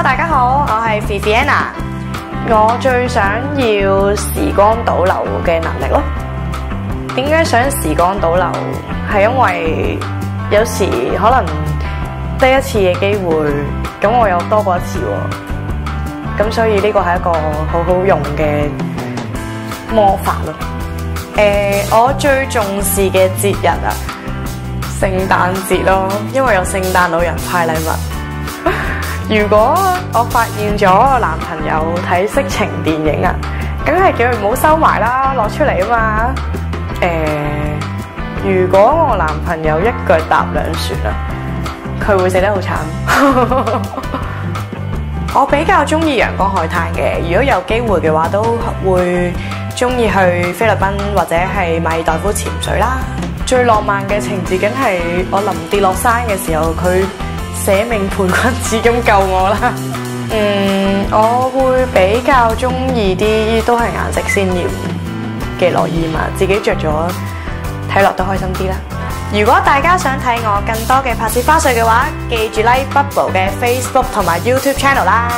大家好，我係 Viviana。我最想要時光倒流嘅能力咯。點解想時光倒流？係因為有時可能得一次嘅機會，咁我有多過一次喎。咁所以呢個係一個好好用嘅魔法咯。我最重視嘅節日啊，聖誕節咯，因為有聖誕老人派禮物。如果我發現咗我男朋友睇色情電影啊，梗係叫佢唔好收埋啦，攞出嚟啊嘛。如果我男朋友一腳踏兩船啊，佢會死得好慘。我比較中意陽光海灘嘅，如果有機會嘅話，都會中意去菲律賓或者係馬爾代夫潛水啦。最浪漫嘅情節梗係我臨跌落山嘅時候，佢捨命陪君子咁救我啦。我會比較中意啲都係顏色鮮豔嘅內衣嘛，自己着咗睇落都開心啲啦。如果大家想睇我更多嘅拍攝花絮嘅話，記住 like Bubble 嘅 Facebook 同埋 YouTube channel 啦。